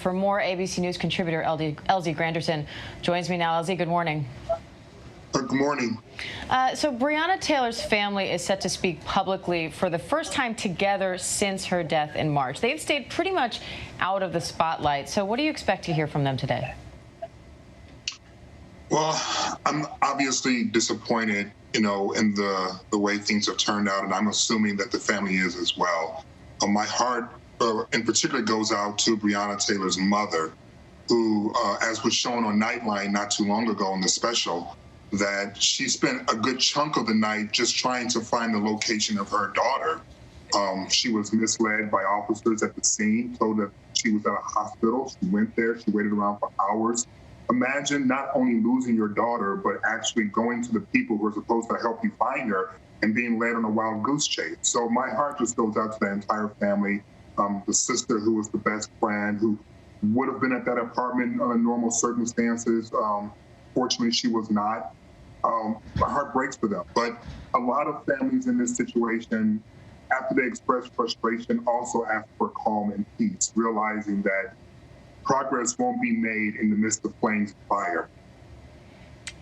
For more, ABC News contributor Elsie Granderson joins me now. Elsie, good morning. Good morning. So Breonna Taylor's family is set to speak publicly for the first time together since her death in March. They've stayed pretty much out of the spotlight. So what do you expect to hear from them today? Well, I'm obviously disappointed, in the way things have turned out, and I'm assuming that the family is as well. My heart, in particular, goes out to Breonna Taylor's mother, who, as was shown on Nightline not too long ago in the special, that she spent a good chunk of the night just trying to find the location of her daughter. She was misled by officers at the scene, told that she was at a hospital. She went there, she waited around for hours. Imagine not only losing your daughter, but actually going to the people who are supposed to help you find her and being led on a wild goose chase. So my heart just goes out to the entire family. The sister who was the best friend, who would have been at that apartment under normal circumstances. Fortunately, she was not. My heart breaks for them. But a lot of families in this situation, after they express frustration, also ask for calm and peace, realizing that progress won't be made in the midst of flames and fire.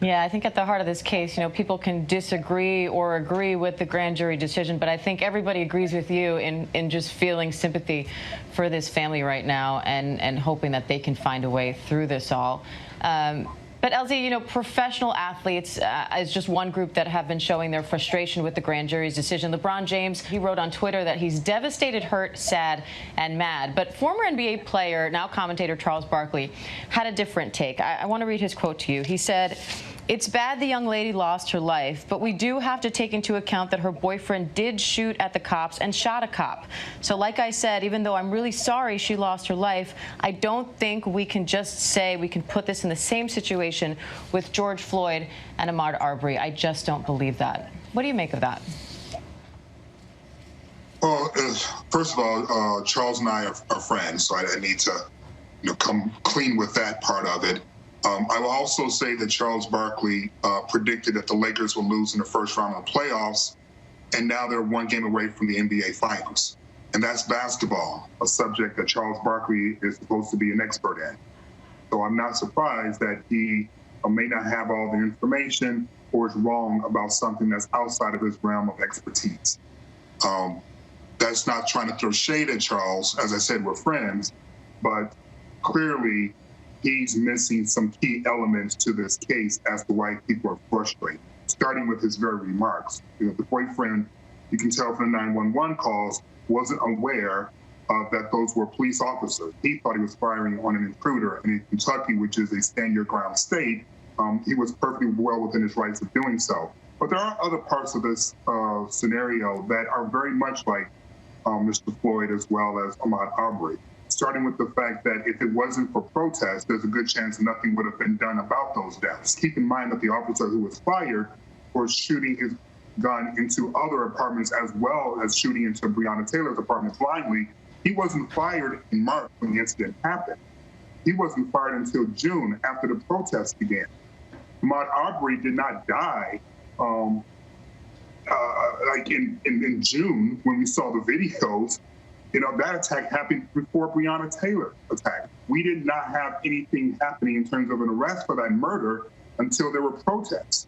Yeah, I think at the heart of this case, people can disagree or agree with the grand jury decision, but I think everybody agrees with you in just feeling sympathy for this family right now and hoping that they can find a way through this all. But Elsie, professional athletes is just one group that have been showing their frustration with the grand jury's decision. LeBron James, he wrote on Twitter that he's devastated, hurt, sad, and mad. But former NBA player, now commentator Charles Barkley, had a different take. I want to read his quote to you. He said, "It's bad the young lady lost her life, but we do have to take into account that her boyfriend did shoot at the cops and shot a cop. So like I said, even though I'm really sorry she lost her life, I don't think we can just say we can put this in the same situation with George Floyd and Ahmaud Arbery. I just don't believe that." What do you make of that? Well, first of all, Charles and I are friends, so I need to come clean with that part of it. I will also say that Charles Barkley predicted that the Lakers would lose in the first round of the playoffs, and now they're one game away from the NBA Finals. And that's basketball, a subject that Charles Barkley is supposed to be an expert in. So I'm not surprised that he may not have all the information or is wrong about something that's outside of his realm of expertise. That's not trying to throw shade at Charles. As I said, we're friends, but clearly he's missing some key elements to this case as to why people are frustrated, starting with his very remarks. The boyfriend, you can tell from the 911 calls, wasn't aware that those were police officers. He thought he was firing on an intruder, and in Kentucky, which is a stand-your-ground state, he was perfectly well within his rights of doing so. But there are other parts of this scenario that are very much like Mr. Floyd as well as Ahmaud Arbery, starting with the fact that if it wasn't for protest, there's a good chance nothing would have been done about those deaths. Keep in mind that the officer who was fired was shooting his gun into other apartments as well as shooting into Breonna Taylor's apartment blindly. He wasn't fired in March when the incident happened. He wasn't fired until June after the protests began. Ahmaud Arbery did not die like in June when we saw the videos. That attack happened before Breonna Taylor attack. We did not have anything happening in terms of an arrest for that murder until there were protests.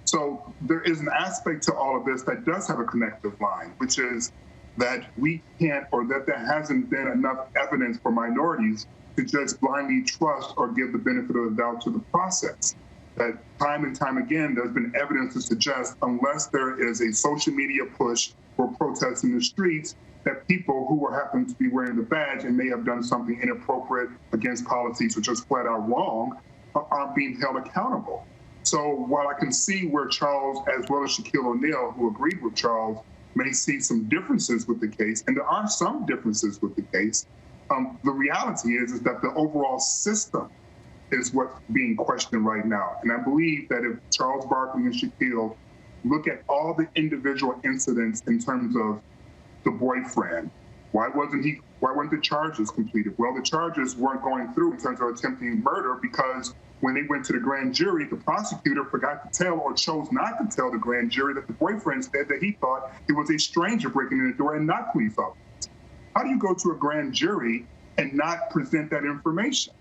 So there is an aspect to all of this that does have a connective line, which is that we can't, or that there hasn't been enough evidence for minorities to just blindly trust or give the benefit of the doubt to the process. That time and time again, there's been evidence to suggest unless there is a social media push for protests in the streets, that people who happen to be wearing the badge and may have done something inappropriate against policies or just flat out wrong aren't being held accountable. So while I can see where Charles, as well as Shaquille O'Neal, who agreed with Charles, may see some differences with the case, and there are some differences with the case, the reality is that the overall system is what's being questioned right now. And I believe that if Charles Barkley and Shaquille look at all the individual incidents in terms of the boyfriend, why weren't the charges completed? Well, the charges weren't going through in terms of attempting murder because when they went to the grand jury, the prosecutor forgot to tell or chose not to tell the grand jury that the boyfriend said that he thought it was a stranger breaking in the door and not police officers. How do you go to a grand jury and not present that information.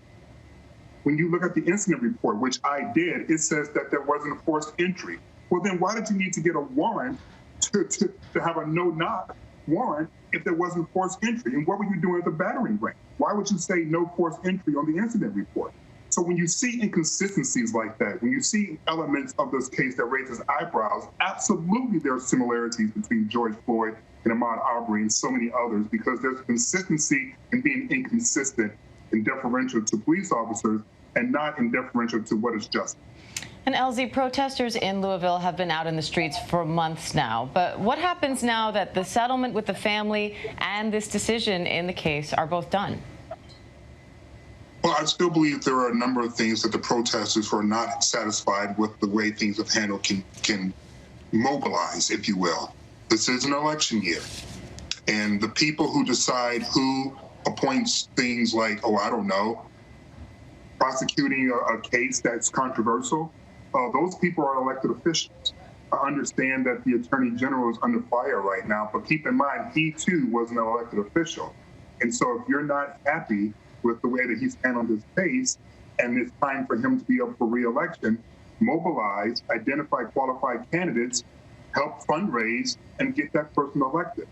When you look at the incident report, which I did, it says that there wasn't a forced entry. Well, then why did you need to get a warrant to have a no-knock warrant if there wasn't forced entry? And what were you doing at the battering ring? Why would you say no forced entry on the incident report? So when you see inconsistencies like that, when you see elements of this case that raises eyebrows, absolutely there are similarities between George Floyd and Ahmaud Arbery and so many others, because there's consistency in being inconsistent and deferential to police officers and not indifferential to what is just. And LZ, protesters in Louisville have been out in the streets for months now. But what happens now that the settlement with the family and this decision in the case are both done? Well, I still believe there are a number of things that the protesters who are not satisfied with the way things have handled can mobilize, if you will. This is an election year. And the people who decide who appoints things like, oh, I don't know, prosecuting a case that's controversial, those people are elected officials. I understand that the Attorney General is under fire right now, but keep in mind, he too was an elected official. And so if you're not happy with the way that he's handled his case, and it's time for him to be up for re-election, mobilize, identify qualified candidates, help fundraise, and get that person elected.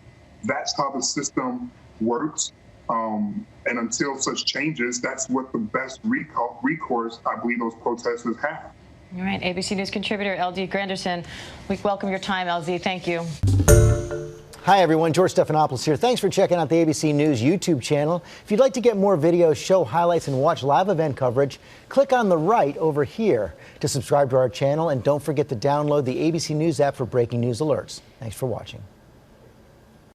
That's how the system works. And until such changes, that's what the best recourse I believe those protesters have. All right, ABC News contributor LD Granderson, we welcome your time, LZ. Thank you. Hi, everyone. George Stephanopoulos here. Thanks for checking out the ABC News YouTube channel. If you'd like to get more videos, show highlights, and watch live event coverage, click on the right over here to subscribe to our channel. And don't forget to download the ABC News app for breaking news alerts. Thanks for watching.